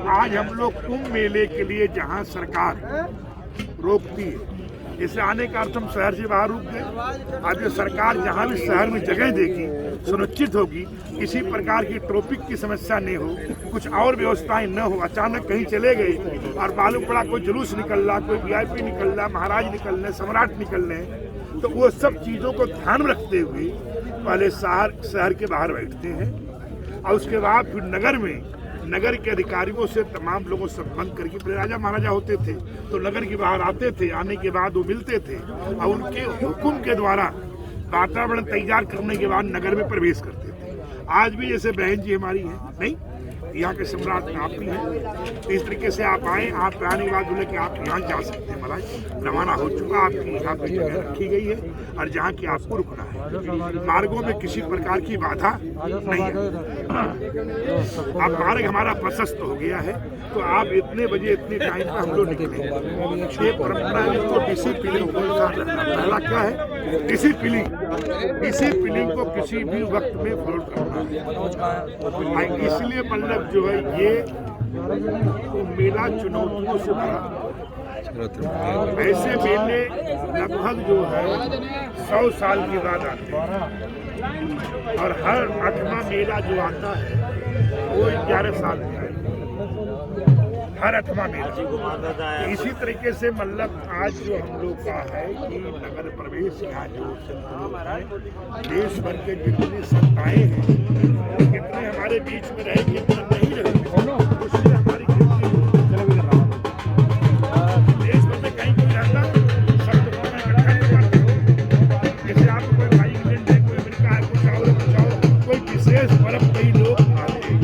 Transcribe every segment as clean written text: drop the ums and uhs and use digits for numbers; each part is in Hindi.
आज हम लोग कुंभ मेले के लिए जहां सरकार रोकती है, जैसे आने का अर्थ हम शहर से बाहर रुक गए। अब ये सरकार जहां भी शहर में जगह देगी, सुनिश्चित होगी किसी प्रकार की ट्रैफिक की समस्या नहीं हो, कुछ और व्यवस्थाएं न हो। अचानक कहीं चले गए और मालूम पड़ा कोई जुलूस निकल रहा, कोई वीआईपी निकल रहा, महाराज निकल रहे, सम्राट निकल रहे, तो वो सब चीज़ों को ध्यान में रखते हुए पहले शहर के बाहर बैठते हैं और उसके बाद फिर नगर के अधिकारियों से तमाम लोगों से संबंध करके, पहले राजा महाराजा होते थे तो नगर के बाहर आते थे, आने के बाद वो मिलते थे और उनके हुक्म के द्वारा वातावरण तैयार करने के बाद नगर में प्रवेश करते थे। आज भी जैसे बहन जी हमारी हैं, नहीं यहाँ के सम्राट आप भी हैं, तो इस तरीके से आप आए, आप आने के बाद बोले कि आप यहाँ जा सकते हैं, महाराज रवाना हो चुका, आपकी यहाँ पे जगह रखी गई है और जहाँ की आपको रुकना है। मार्गों में किसी प्रकार की बाधा नहीं है। अब मार्ग हमारा प्रशस्त हो गया है, तो आप इतने बजे इतने टाइम पर हम लोग निकले। ये परंपरा है, इसको डिसिप्लिन को साथ रखना। पहला क्या है? डिसिप्लिन को किसी भी वक्त में फॉलो करना है। इसलिए मतलब जो है ये तो मेला चुनौतियों से भरा। ऐसे मेले लगभग जो है 100 साल के बाद आते हैं और हर 8वां मेला जो आता है वो 11 साल में आए, हर 8वां मेला। इसी तरीके से मतलब आज जो हम लोग का है कि नगर प्रवेश यहाँ जो देश भर के जितनी सत्ताएं हैं, कितने हमारे बीच में रहे, कितने नहीं रहे, उससे हमारी देश भर में कहीं कोई रहता सब जैसे आप कोई भाई इंग्लैंड है, कोई अमेरिका है, कुछ कोई विशेष पर्व कई लोग आते हैं।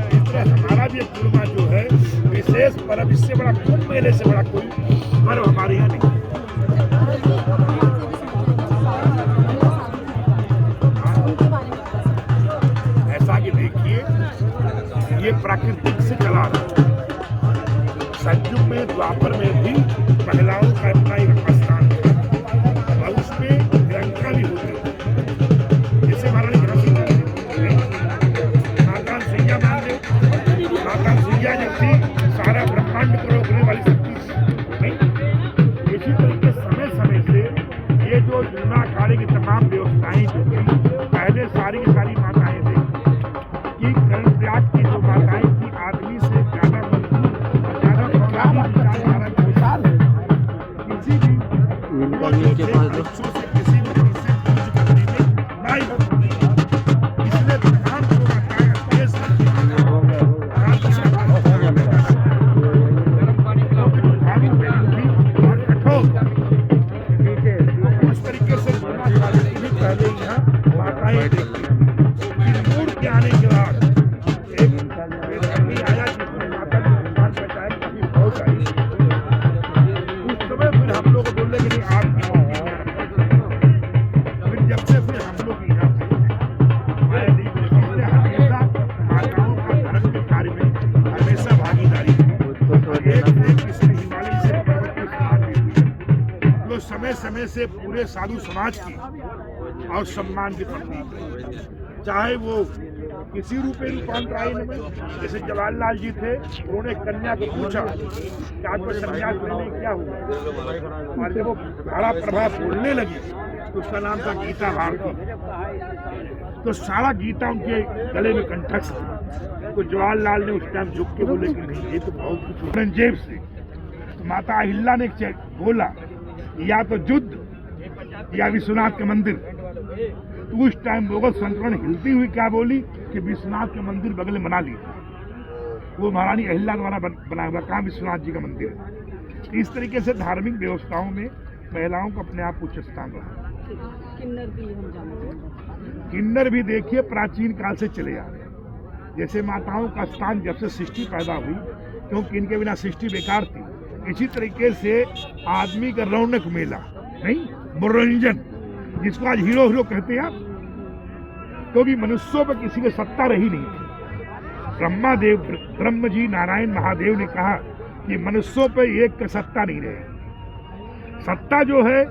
इस तरह हमारा भी एक कुर्मा जो है विशेष पर्व, इससे बड़ा कुंभ मेले से बड़ा कोई पर्व हमारे यहाँ नहीं। ऐसा कि देखिए ये प्राकृतिक से चला रहा है। सतयुग में, द्वापर में भी महिलाओं का अपना एक स्थान है और उसमें तिरंगा भी होते हैं। जैसे महारानी झांसी माता सिंधिया मान लो, माता सिंधिया जब थी सारा ब्रह्मांड को रोकने वाली शक्ति नहीं। इसी तरीके समय समय से ये जो जूना अखाड़े की तमाम व्यवस्थाएं जो थी, पहले सारी की सारी माताएं थी कि कर्णप्रयाग की जो माताएं थी आदमी से ज्यादा मजबूत, ज्यादा विचारधारा के विशाल है, किसी भी बच्चों से किसी भी चीज से पूछ करने में नहीं होती। इसलिए तमाम जो माताएं देश उस तरीके से पहले यहाँ माताएं देखती मूर्ति आने के बाद एक आया जिसमें माता की दुकान बचाए काफी बहुत आई। उस समय फिर हम लोग बोले कि नहीं आपकी फिर जब से फिर हम लोग यहाँ हमेशा माताओं का धर्म के कार्य में हमेशा भागीदारी किसी हिमालय से पर्वत के समान भी जो समय समय से पूरे साधु समाज की और सम्मान की प्रतीक है। चाहे वो किसी रूपे रूपांतरायण में, जैसे जवाहरलाल जी थे, उन्होंने कन्या को पूछा कि आपको संन्यास लेने क्या हुआ, और जब वो बड़ा प्रभाव बोलने लगी तो उसका नाम था गीता भारती। तो सारा गीता उनके गले में कंठस्थ था। तो जवाहरलाल ने उस टाइम झुक के बोले कि नहीं ये तो बहुत कुछ औरंगजेब से। तो माता अहिल्या ने बोला या तो युद्ध या विश्वनाथ के मंदिर। तो उस टाइम मुगल संतुलन हिलती हुई क्या बोली कि विश्वनाथ के मंदिर बगल में बना लिया। वो महारानी अहिल्या द्वारा बनाया हुआ, कहाँ विश्वनाथ जी का मंदिर है। इस तरीके से धार्मिक व्यवस्थाओं में महिलाओं को अपने आप उच्च स्थान रहा। किन्नर भी देखिए प्राचीन काल से चले आ रहे हैं। जैसे माताओं का स्थान जब से सृष्टि पैदा हुई, क्योंकि इनके बिना सृष्टि बेकार थी, इसी तरीके से आदमी का रौनक मेला नहीं, मनोरंजन जिसको आज हीरो कहते हैं आप, क्योंकि मनुष्यों पर किसी की सत्ता रही नहीं थी। ब्रह्म जी नारायण महादेव ने कहा कि मनुष्यों पर एक का सत्ता नहीं रहेगी। सत्ता जो है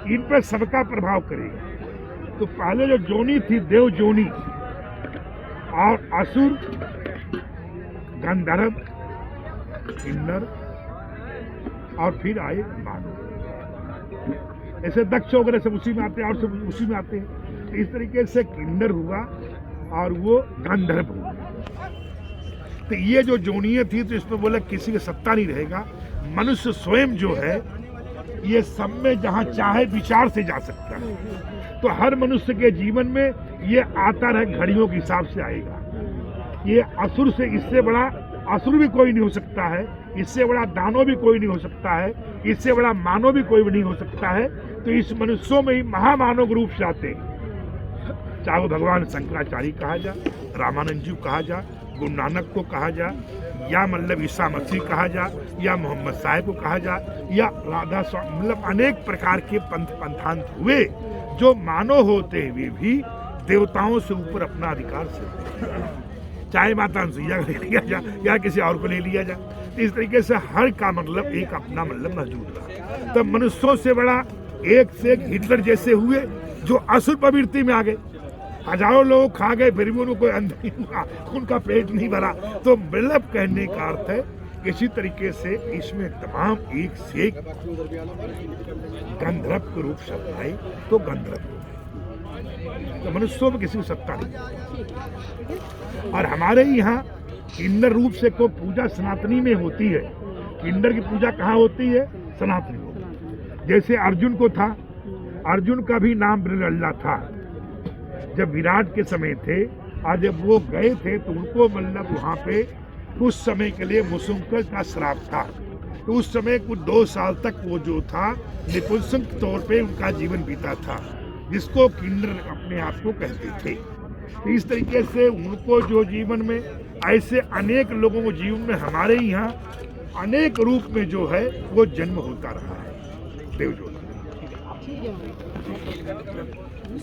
इन पर सबका प्रभाव करेगी। तो पहले जो जोनी थी देव जोनी और असुर गंधर्व, किन्नर और फिर आए मानव। ऐसे दक्ष वगैरह सब उसी में आते हैं और सब उसी में आते हैं। तो इस तरीके से किन्नर हुआ और वो गंधर्व हुआ। तो ये जो जोनियां थी तो इसमें बोला किसी की सत्ता नहीं रहेगा, मनुष्य स्वयं जो है ये सब में जहाँ चाहे विचार से जा सकता है। तो हर मनुष्य के जीवन में ये आता रहे, घड़ियों के हिसाब से आएगा। ये असुर से, इससे बड़ा असुर भी कोई नहीं हो सकता है, इससे बड़ा दानव भी कोई नहीं हो सकता है, इससे बड़ा मानव भी कोई नहीं हो सकता है। तो इस मनुष्यों में ही महामानव रूप से आते हैं, चाहे वो भगवान शंकराचार्य कहा जा, रामानंद जी कहा जा, गुरु नानक को कहा जा, या मतलब ईसा मसीह कहा जा, या मोहम्मद साहब को कहा जा, या राधा स्वामी, मतलब अनेक प्रकार के पंथांत हुए जो मानव होते हुए भी देवताओं से ऊपर अपना अधिकार से, चाहे माता अनुसुईया को ले लिया जा या किसी और को ले लिया जा। इस तरीके से हर का मतलब एक अपना मतलब मौजूद रहा। तब मनुष्यों से बड़ा एक से एक हिटलर जैसे हुए जो असुर प्रवृत्ति में आ गए, हजारों लोग खा गए फिर भी उनको कोई अंदर नहीं हुआ, उनका पेट नहीं भरा। तो मतलब कहने का अर्थ है इसी तरीके से इसमें तमाम एक से एक गंधर्व के रूप से आए तो गंधर्व हो गए। तो मनुष्यों में किसी को सत्ता नहीं। और हमारे यहाँ किन्नर रूप से को पूजा सनातनी में होती है। किन्नर की पूजा कहाँ होती है? सनातनी होती। जैसे अर्जुन को था, अर्जुन का भी नाम ब्रह्मल्ला था जब विराट के समय थे, और जब वो गए थे तो उनको मतलब वहाँ पे कुछ समय के लिए मुसुंकर का श्राप था। तो उस समय कुछ 2 साल तक वो जो था निपुंसक तौर पे उनका जीवन बीता था, जिसको किन्नर अपने आप को कहते थे। तो इस तरीके से उनको जो जीवन में ऐसे अनेक लोगों को जीवन में हमारे यहाँ अनेक रूप में जो है वो जन्म होता रहा है। देवजोत